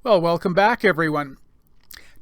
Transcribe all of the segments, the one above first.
Well, welcome back, everyone.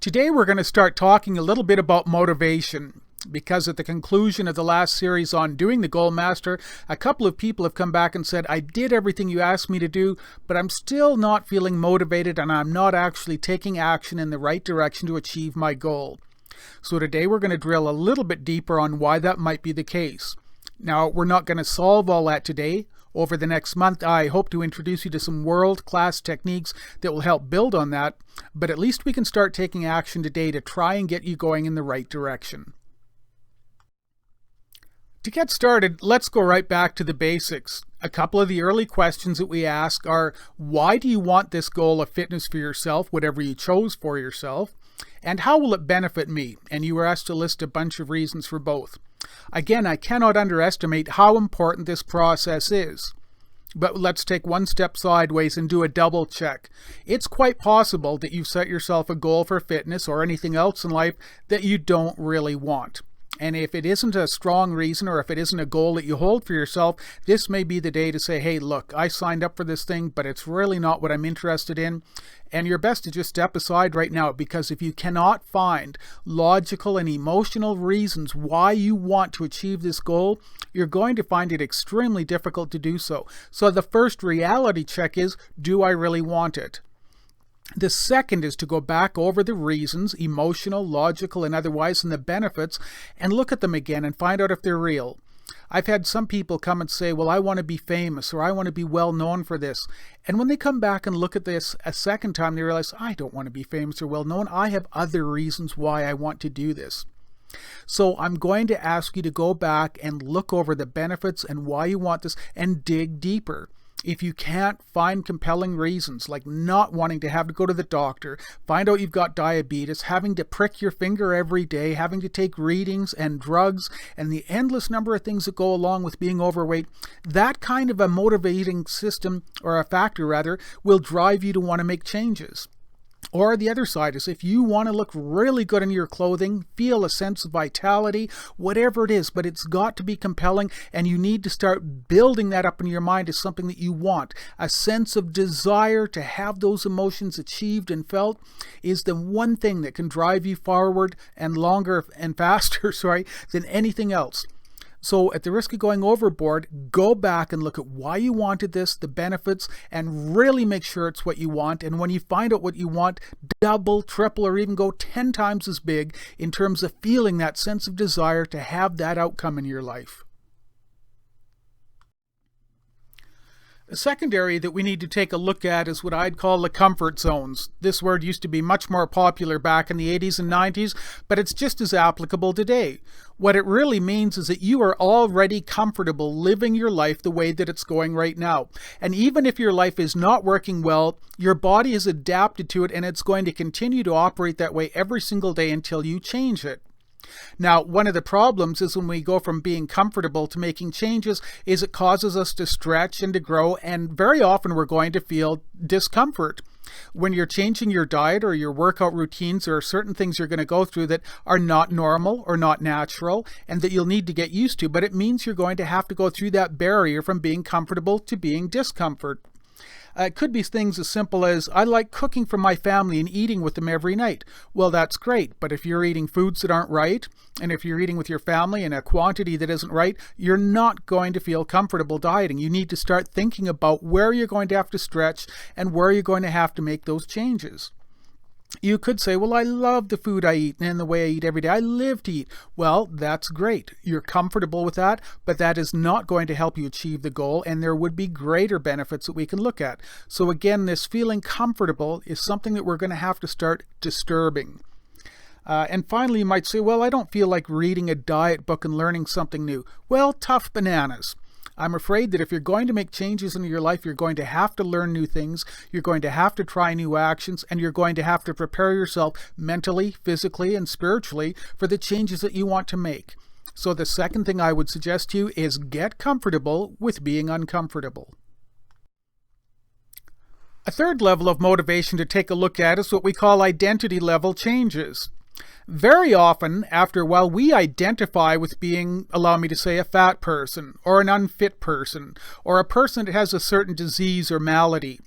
Today we're going to start talking a little bit about motivation because at the conclusion of the last series on doing the Goal Master, a couple of people have come back and said, I did everything you asked me to do, but I'm still not feeling motivated and I'm not actually taking action in the right direction to achieve my goal. So today we're going to drill a little bit deeper on why that might be the case. Now, we're not going to solve all that today. Over the next month, I hope to introduce you to some world-class techniques that will help build on that, but at least we can start taking action today to try and get you going in the right direction. To get started, let's go right back to the basics. A couple of the early questions that we ask are, why do you want this goal of fitness for yourself, whatever you chose for yourself, and how will it benefit me? And you were asked to list a bunch of reasons for both. Again, I cannot underestimate how important this process is. But let's take one step sideways and do a double check. It's quite possible that you've set yourself a goal for fitness or anything else in life that you don't really want. And if it isn't a strong reason or if it isn't a goal that you hold for yourself, this may be the day to say, hey, look, I signed up for this thing, but it's really not what I'm interested in. And you're best to just step aside right now, because if you cannot find logical and emotional reasons why you want to achieve this goal, you're going to find it extremely difficult to do so. So the first reality check is, do I really want it? The second is to go back over the reasons, emotional, logical, and otherwise, and the benefits, and look at them again and find out if they're real. I've had some people come and say, well, I want to be famous, or I want to be well known for this. And when they come back and look at this a second time, they realize, I don't want to be famous or well known. I have other reasons why I want to do this. So I'm going to ask you to go back and look over the benefits and why you want this and dig deeper. If you can't find compelling reasons, like not wanting to have to go to the doctor, find out you've got diabetes, having to prick your finger every day, having to take readings and drugs, and the endless number of things that go along with being overweight, that kind of a motivating system, or a factor rather, will drive you to want to make changes. Or the other side is, if you want to look really good in your clothing, feel a sense of vitality, whatever it is, but it's got to be compelling, and you need to start building that up in your mind as something that you want. A sense of desire to have those emotions achieved and felt is the one thing that can drive you forward and longer and faster, than anything else. So at the risk of going overboard, go back and look at why you wanted this, the benefits, and really make sure it's what you want. And when you find out what you want, double, triple, or even go 10 times as big in terms of feeling that sense of desire to have that outcome in your life. A second area that we need to take a look at is what I'd call the comfort zones. This word used to be much more popular back in the 80s and 90s, but it's just as applicable today. What it really means is that you are already comfortable living your life the way that it's going right now. And even if your life is not working well, your body is adapted to it, and it's going to continue to operate that way every single day until you change it. Now, one of the problems is when we go from being comfortable to making changes is it causes us to stretch and to grow, and very often we're going to feel discomfort. When you're changing your diet or your workout routines, there are certain things you're going to go through that are not normal or not natural and that you'll need to get used to, but it means you're going to have to go through that barrier from being comfortable to being discomfort. It could be things as simple as, I like cooking for my family and eating with them every night. Well, that's great, but if you're eating foods that aren't right, and if you're eating with your family in a quantity that isn't right, you're not going to feel comfortable dieting. You need to start thinking about where you're going to have to stretch and where you're going to have to make those changes. You could say, well, I love the food I eat and the way I eat every day. I live to eat. Well, that's great. You're comfortable with that, but that is not going to help you achieve the goal, and there would be greater benefits that we can look at. So again, this feeling comfortable is something that we're going to have to start disturbing. And finally, you might say, well, I don't feel like reading a diet book and learning something new. Well, tough bananas. I'm afraid that if you're going to make changes in your life, you're going to have to learn new things, you're going to have to try new actions, and you're going to have to prepare yourself mentally, physically, and spiritually for the changes that you want to make. So the second thing I would suggest to you is get comfortable with being uncomfortable. A third level of motivation to take a look at is what we call identity level changes. Very often, after a while, we identify with being, allow me to say, a fat person, or an unfit person, or a person that has a certain disease or malady.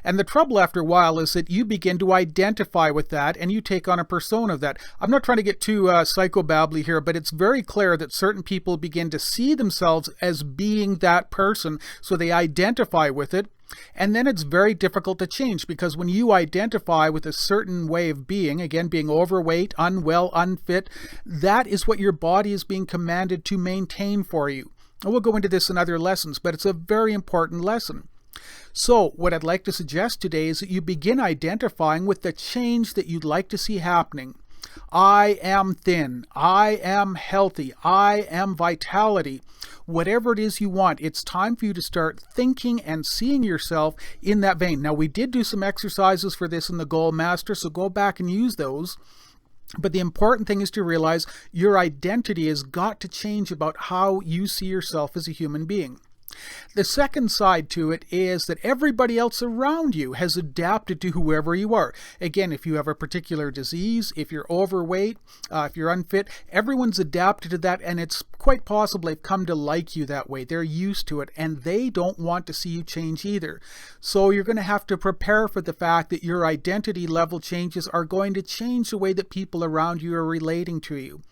And the trouble after a while is that you begin to identify with that and you take on a persona of that. I'm not trying to get too psychobabbly here, but it's very clear that certain people begin to see themselves as being that person, so they identify with it. And then it's very difficult to change, because when you identify with a certain way of being, again, being overweight, unwell, unfit, that is what your body is being commanded to maintain for you. And we'll go into this in other lessons, but it's a very important lesson. So what I'd like to suggest today is that you begin identifying with the change that you'd like to see happening. I am thin. I am healthy. I am vitality. Whatever it is you want, it's time for you to start thinking and seeing yourself in that vein. Now, we did do some exercises for this in the Goal Master, so go back and use those. But the important thing is to realize your identity has got to change about how you see yourself as a human being. The second side to it is that everybody else around you has adapted to whoever you are. Again, if you have a particular disease, if you're overweight, if you're unfit, everyone's adapted to that, and it's quite possible they've come to like you that way. They're used to it, and they don't want to see you change either. So you're going to have to prepare for the fact that your identity level changes are going to change the way that people around you are relating to you.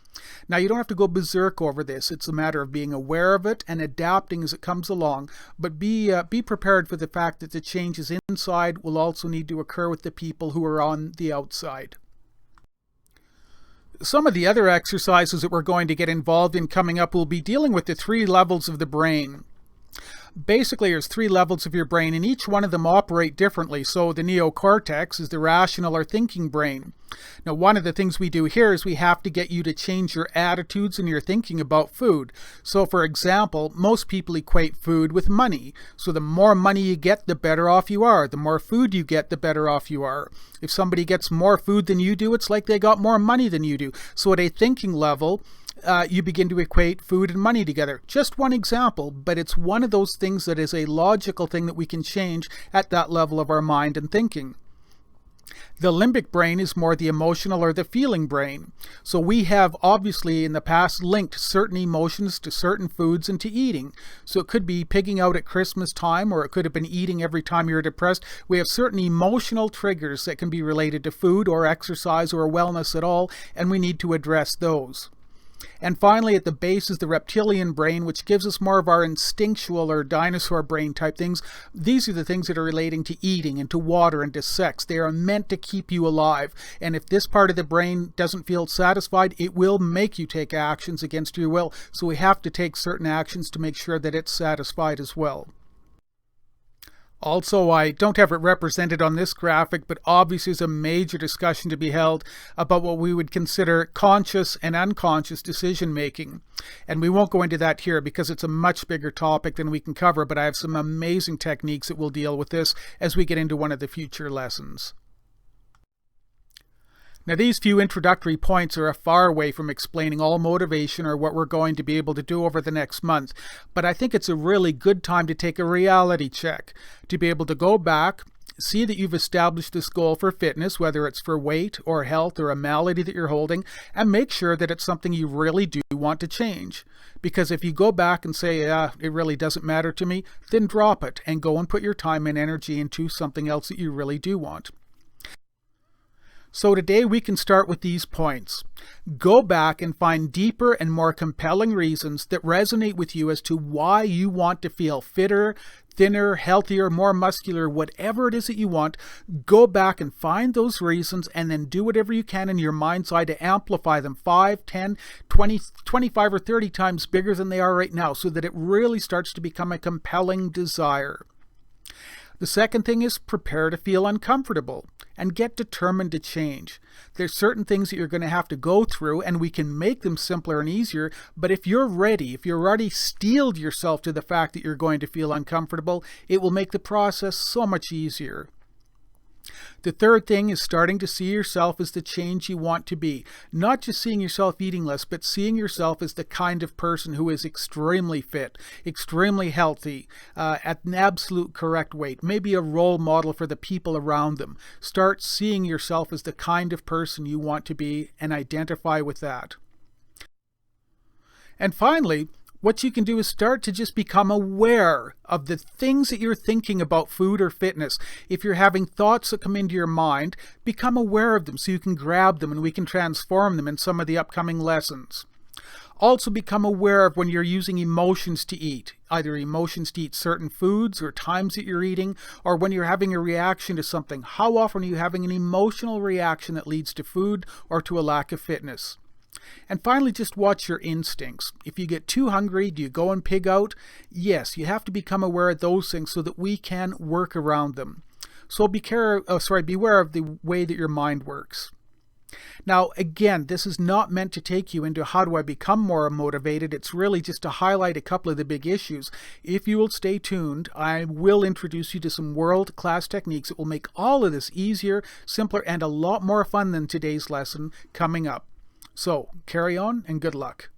Now, you don't have to go berserk over this. It's a matter of being aware of it and adapting as it comes along. But be prepared for the fact that the changes inside will also need to occur with the people who are on the outside. Some of the other exercises that we're going to get involved in coming up will be dealing with the 3 levels of the brain. Basically, there's 3 levels of your brain, and each one of them operate differently. So the neocortex is the rational or thinking brain. Now, one of the things we do here is we have to get you to change your attitudes and your thinking about food. So, for example, most people equate food with money. So the more money you get, the better off you are. The more food you get, the better off you are. If somebody gets more food than you do, it's like they got more money than you do. So at a thinking level, you begin to equate food and money together. Just one example, but it's one of those things that is a logical thing that we can change at that level of our mind and thinking. The limbic brain is more the emotional or the feeling brain. So we have obviously in the past linked certain emotions to certain foods and to eating. So it could be pigging out at Christmas time, or it could have been eating every time you're depressed. We have certain emotional triggers that can be related to food or exercise or wellness at all, and we need to address those. And finally, at the base is the reptilian brain, which gives us more of our instinctual or dinosaur brain type things. These are the things that are relating to eating and to water and to sex. They are meant to keep you alive. And if this part of the brain doesn't feel satisfied, it will make you take actions against your will. So we have to take certain actions to make sure that it's satisfied as well. Also, I don't have it represented on this graphic, but obviously there's a major discussion to be held about what we would consider conscious and unconscious decision making. And we won't go into that here because it's a much bigger topic than we can cover, but I have some amazing techniques that will deal with this as we get into one of the future lessons. Now, these few introductory points are a far way from explaining all motivation or what we're going to be able to do over the next month, but I think it's a really good time to take a reality check, to be able to go back, see that you've established this goal for fitness, whether it's for weight or health or a malady that you're holding, and make sure that it's something you really do want to change. Because if you go back and say, it really doesn't matter to me, then drop it and go and put your time and energy into something else that you really do want. So today we can start with these points. Go back and find deeper and more compelling reasons that resonate with you as to why you want to feel fitter, thinner, healthier, more muscular, whatever it is that you want. Go back and find those reasons and then do whatever you can in your mind's eye to amplify them 5, 10, 20, 25 or 30 times bigger than they are right now so that it really starts to become a compelling desire. The second thing is prepare to feel uncomfortable and get determined to change. There's certain things that you're going to have to go through and we can make them simpler and easier, but if you're ready, if you've already steeled yourself to the fact that you're going to feel uncomfortable, it will make the process so much easier. The third thing is starting to see yourself as the change you want to be. Not just seeing yourself eating less, but seeing yourself as the kind of person who is extremely fit, extremely healthy, at an absolute correct weight, maybe a role model for the people around them. Start seeing yourself as the kind of person you want to be and identify with that. And finally, what you can do is start to just become aware of the things that you're thinking about food or fitness. If you're having thoughts that come into your mind, become aware of them so you can grab them and we can transform them in some of the upcoming lessons. Also become aware of when you're using emotions to eat, either emotions to eat certain foods or times that you're eating, or when you're having a reaction to something. How often are you having an emotional reaction that leads to food or to a lack of fitness? And finally, just watch your instincts. If you get too hungry, do you go and pig out? Yes, you have to become aware of those things so that we can work around them. So beware of the way that your mind works. Now, again, this is not meant to take you into how do I become more motivated. It's really just to highlight a couple of the big issues. If you will stay tuned, I will introduce you to some world-class techniques that will make all of this easier, simpler, and a lot more fun than today's lesson coming up. So, carry on and good luck.